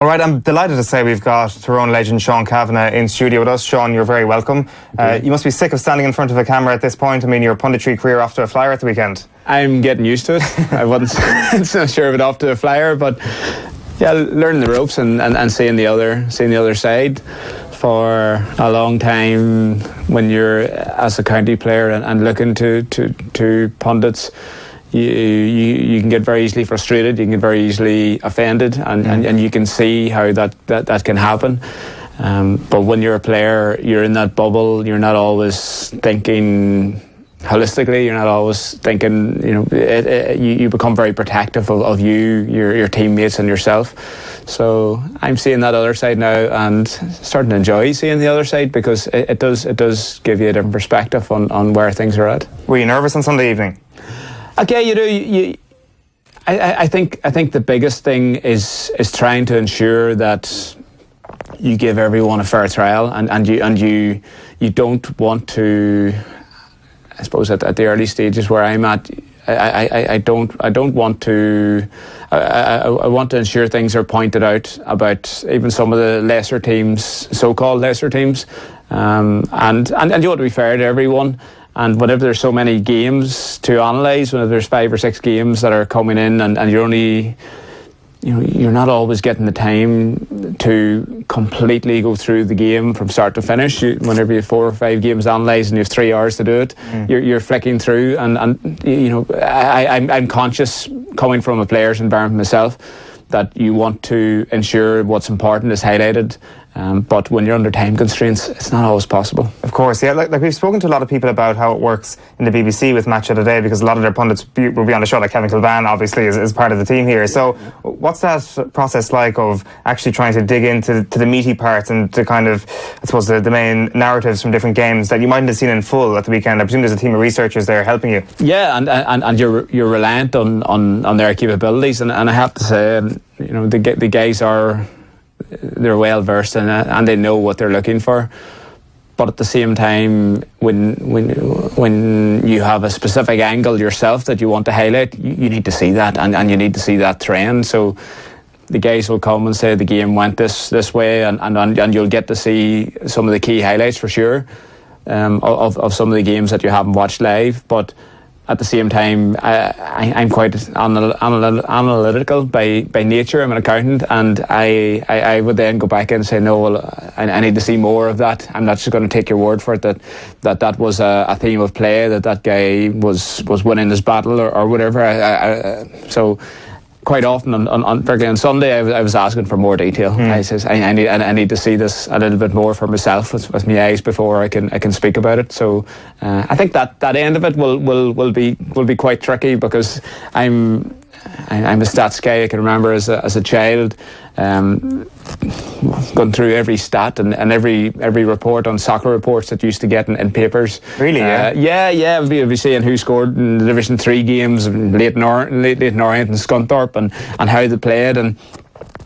All right, I'm delighted to say we've got Tyrone legend Sean Cavanagh in studio with us. Sean, you're very welcome. You must be sick of standing in front of a camera at this point. I mean, your punditry career off to a flyer at the weekend. I'm getting used to it. I wasn't so sure of it off to a flyer, but yeah, learning the ropes and seeing the other side. For a long time, when you're as a county player and looking to pundits, you can get very easily frustrated, you can get very easily offended, and you can see how that can happen. But when you're a player, you're in that bubble, you're not always thinking holistically, you're not always thinking, you become very protective of your teammates and yourself. So I'm seeing that other side now and starting to enjoy seeing the other side, because it does give you a different perspective on where things are at. Were you nervous on Sunday evening? Okay, you do. I think the biggest thing is trying to ensure that you give everyone a fair trial, and you don't want to. I suppose at the early stages where I'm at, I don't want to. I want to ensure things are pointed out about even some of the lesser teams, so-called lesser teams, and you want to be fair to everyone. And whenever there's so many games to analyse, whenever there's 5 or 6 games that are coming in, and you're only, you're not always getting the time to completely go through the game from start to finish. Whenever you have 4 or 5 games analysed and you have 3 hours to do it, you're flicking through. And I'm conscious, coming from a player's environment myself, that you want to ensure what's important is highlighted. But when you're under time constraints, it's not always possible. Of course, yeah. Like we've spoken to a lot of people about how it works in the BBC with Match of the Day, because a lot of their pundits will be on the show, like Kevin Kilban obviously is part of the team here. So what's that process like of actually trying to dig into the meaty parts and to kind of, I suppose, the main narratives from different games that you mightn't have seen in full at the weekend? I presume there's a team of researchers there helping you. Yeah, and you're reliant on their capabilities, and I have to say, the guys they're well versed in it and they know what they're looking for. But at the same time, when you have a specific angle yourself that you want to highlight, you need to see that, and you need to see that trend. So the guys will come and say the game went this way, and you'll get to see some of the key highlights for sure of some of the games that you haven't watched live. But at the same time, I'm quite analytical by nature. I'm an accountant, and I would then go back and say, no, well, I need to see more of that. I'm not just going to take your word for it that was a theme of play, that guy was winning his battle or whatever. So quite often, particularly on Sunday, I was asking for more detail. I says I need to see this a little bit more for myself with my eyes before I can speak about it. So I think that end of it will be quite tricky, because I'm a stats guy. I can remember as a child going through every stat and every report on soccer reports that you used to get in papers. Really? Yeah. We'd be seeing who scored in the Division 3 games, Leighton Orient and Scunthorpe, and how they played. And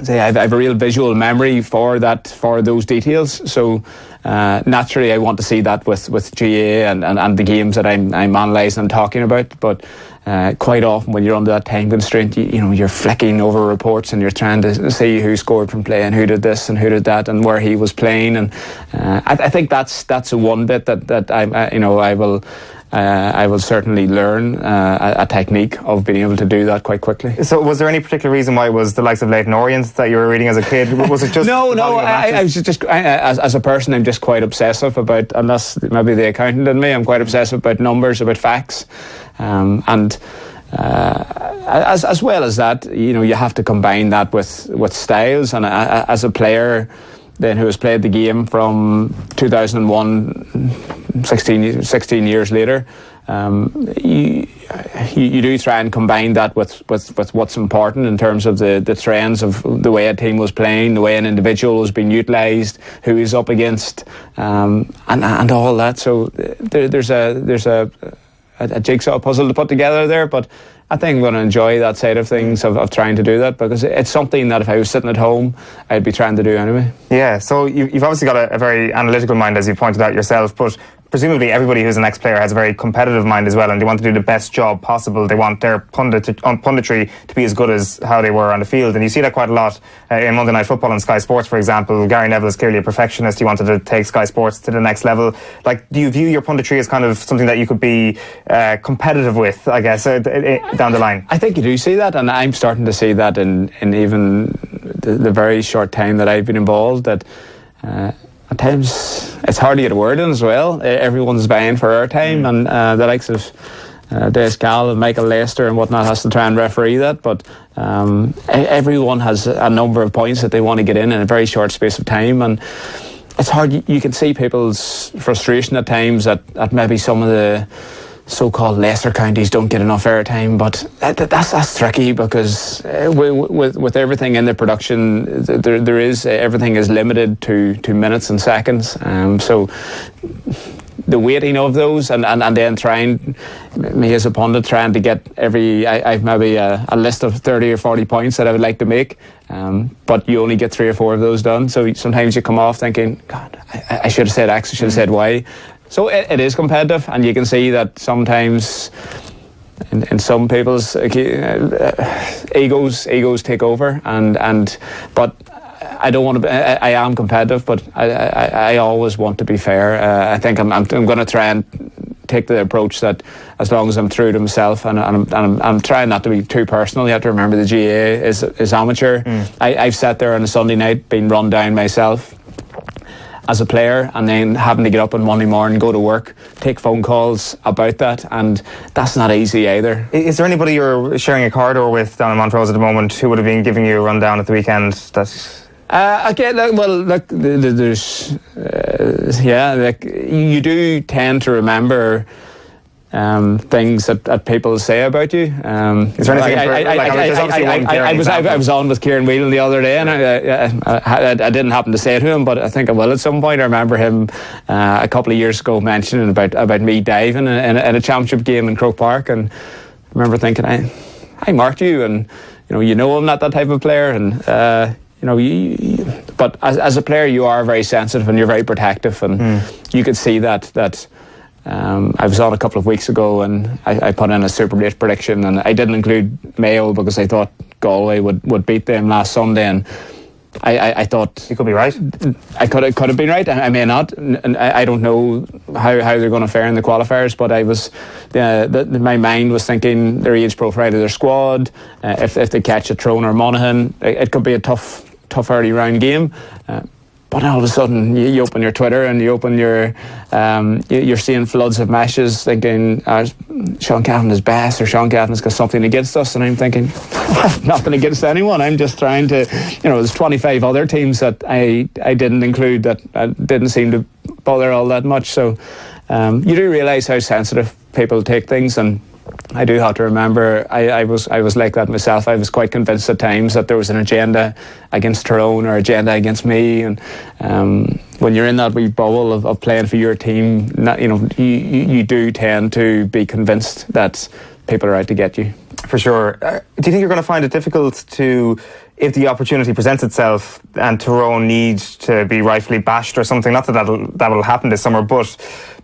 say I have a real visual memory for those details. So naturally, I want to see that with GA and the games that I'm analysing and talking about. But quite often, when you're under that time constraint, you're flicking over reports and you're trying to see who scored from play and who did this and who did that and where he was playing. And I think that's the one bit that I will certainly learn a technique of being able to do that quite quickly. So was there any particular reason why it was the likes of Leighton Orient that you were reading as a kid? Was it just... No, I was just as a person, I'm just quite obsessive about, unless maybe the accountant in me, I'm quite obsessive about numbers, about facts. And as well as that, you have to combine that with styles. And as a player then who has played the game from 2001, 16 years later, you do try and combine that with what's important in terms of the trends of the way a team was playing, the way an individual was being utilised, who he's up against, and all that. So there's a jigsaw puzzle to put together there, but I think I'm going to enjoy that side of things, of trying to do that, because it's something that if I was sitting at home, I'd be trying to do anyway. Yeah, so you've obviously got a very analytical mind, as you pointed out yourself, but presumably everybody who's an ex-player has a very competitive mind as well, and they want to do the best job possible. They want their punditry to be as good as how they were on the field, and you see that quite a lot in Monday Night Football on Sky Sports, for example. Gary Neville is clearly a perfectionist. He wanted to take Sky Sports to the next level. Like, do you view your punditry as kind of something that you could be competitive with, I guess, down the line? I think you do see that, and I'm starting to see that in even the very short time that I've been involved, that at times it's hard to get a word in as well. Everyone's vying for airtime, and the likes of Des Cal and Michael Lester and whatnot has to try and referee that, but everyone has a number of points that they want to get in a very short space of time, and it's hard. You can see people's frustration at times at maybe some of the so-called lesser counties don't get enough airtime, but that's tricky, because with everything in the production, there is everything is limited to minutes and seconds. So the waiting of those, and then trying, me as a pundit, trying to get I've maybe a list of 30 or 40 points that I would like to make, but you only get 3 or 4 of those done. So sometimes you come off thinking, God, I should have said X, I should have said Y. So it is competitive, and you can see that sometimes in some people's egos take over, but I don't want to. I am competitive, but I always want to be fair. I think I'm going to try and take the approach that as long as I'm true to myself, and I'm trying not to be too personal. You have to remember the GA is amateur. I've sat there on a Sunday night being run down myself as a player, and then having to get up on Monday morning, go to work, take phone calls about that, and that's not easy either. Is there anybody you're sharing a corridor with down in Montrose at the moment who would have been giving you a rundown at the weekend? There's you do tend to remember things that people say about you. Is there anything? I was on with Kieran Whelan the other day, and I didn't happen to say it to him, but I think I will at some point. I remember him a couple of years ago mentioning about me diving in a championship game in Croke Park, and I remember thinking, I marked you, and you know I'm not that type of player, and but as a player you are very sensitive and you're very protective, and you could see that. I was on a couple of weeks ago, and I put in a Super 8 prediction, and I didn't include Mayo because I thought Galway would beat them last Sunday, and I thought you could be right. I could have been right. I may not, and I don't know how they're going to fare in the qualifiers. But I was, my mind was thinking their age profile of their squad. If they catch a Tyrone or Monaghan, it could be a tough early round game. But all of a sudden, you open your Twitter and you open you're seeing floods of messages thinking Sean Cavanagh is best, or Sean Cavanagh's got something against us, and I'm thinking nothing against anyone. I'm just trying to, there's 25 other teams that I didn't include that didn't seem to bother all that much. So you do realise how sensitive people take things, and I do have to remember I was like that myself. I was quite convinced at times that there was an agenda against Tyrone or agenda against me, and when you're in that wee bubble of playing for your team, you do tend to be convinced that people are out to get you. For sure. Do you think you're going to find it difficult to, if the opportunity presents itself and Tyrone needs to be rightfully bashed or something, not that will happen this summer, but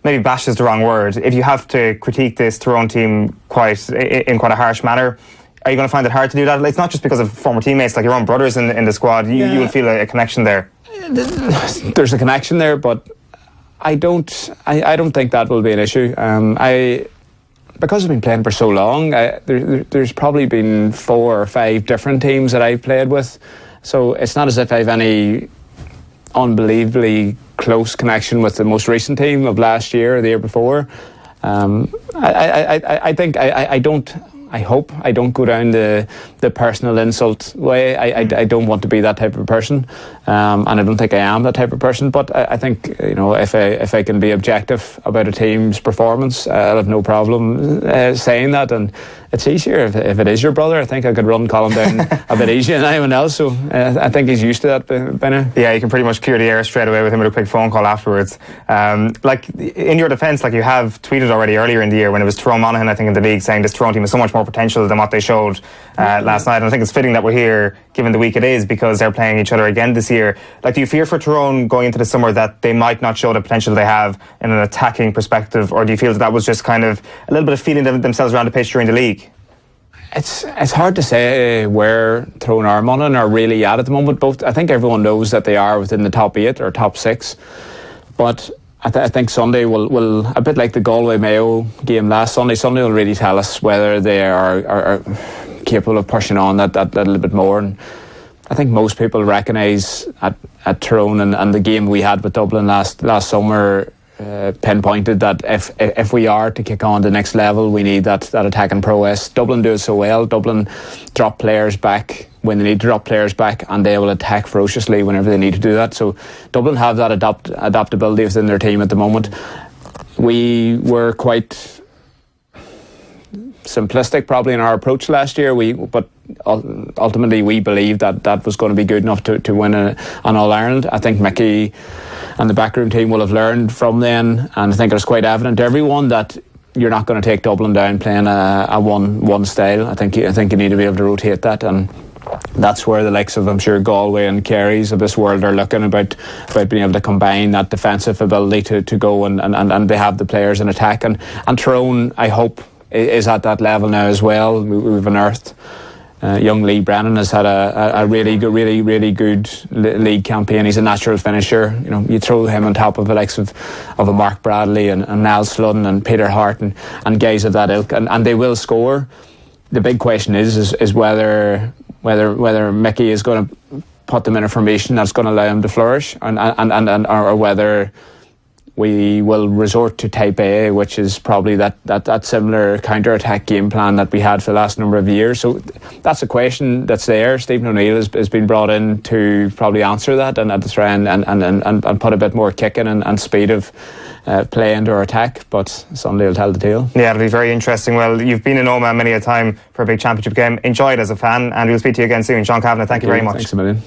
maybe bashed is the wrong word, if you have to critique this Tyrone team in quite a harsh manner, are you going to find it hard to do that? It's not just because of former teammates, like your own brothers in the squad. You will feel a connection there. There's a connection there, but I don't think that will be an issue. Because I've been playing for so long, there's probably been 4 or 5 different teams that I've played with. So it's not as if I've any unbelievably close connection with the most recent team of last year or the year before. I hope I don't go down the personal insult way. I don't want to be that type of person, and I don't think I am that type of person. But I think if I can be objective about a team's performance, I'll have no problem saying that. And it's easier if it is your brother. I think I could run Colm down a bit easier than anyone else. So I think he's used to that by now. Yeah, you can pretty much clear the air straight away with him with a quick phone call afterwards. Like, in your defence, like, you have tweeted already earlier in the year when it was Tyrone Monaghan, I think, in the league, saying this Tyrone team has so much more potential than what they showed last night. And I think it's fitting that we're here, given the week it is, because they're playing each other again this year. Like, do you fear for Tyrone going into the summer that they might not show the potential they have in an attacking perspective, or do you feel that was just kind of a little bit of feeling themselves around the pitch during the league? It's hard to say where Tyrone or Monaghan are really at the moment. Both, I think everyone knows that they are within the top 8 or top 6, but I think Sunday will a bit like the Galway Mayo game last Sunday. Sunday will really tell us whether they are capable of pushing on that little bit more. And I think most people recognise at Tyrone and the game we had with Dublin last summer pinpointed that if we are to kick on to the next level, we need that attacking prowess. Dublin do it so well. Dublin drop players back when they need to drop players back, and they will attack ferociously whenever they need to do that. So Dublin have that adaptability within their team at the moment. We were quite simplistic probably in our approach last year, but ultimately we believed that was going to be good enough to win an All-Ireland. I think Mickey and the backroom team will have learned from then, and I think it's quite evident to everyone that you're not going to take Dublin down playing a one style. I think you need to be able to rotate that, and that's where the likes of, I'm sure, Galway and Kerry's of this world are looking about being able to combine that defensive ability to go and they have the players in attack, and Tyrone, I hope, is at that level now as well. We've unearthed young Lee Brennan has had a really good league campaign. He's a natural finisher. You know, you throw him on top of the likes of a Mark Bradley and Niall Sludden and Peter Hart and guys of that ilk, and they will score. The big question is whether Mickey is going to put them in a formation that's going to allow him to flourish, or whether we will resort to type A, which is probably that similar counter-attack game plan that we had for the last number of years. So that's a question that's there. Stephen O'Neill has been brought in to probably answer that and to try and put a bit more kicking and speed of play into our attack, but Sunday will tell the tale. Yeah, it'll be very interesting. Well, you've been in Omagh many a time for a big championship game. Enjoy it as a fan, and we'll speak to you again soon. Sean Cavanagh, thank you very much. Thanks a million.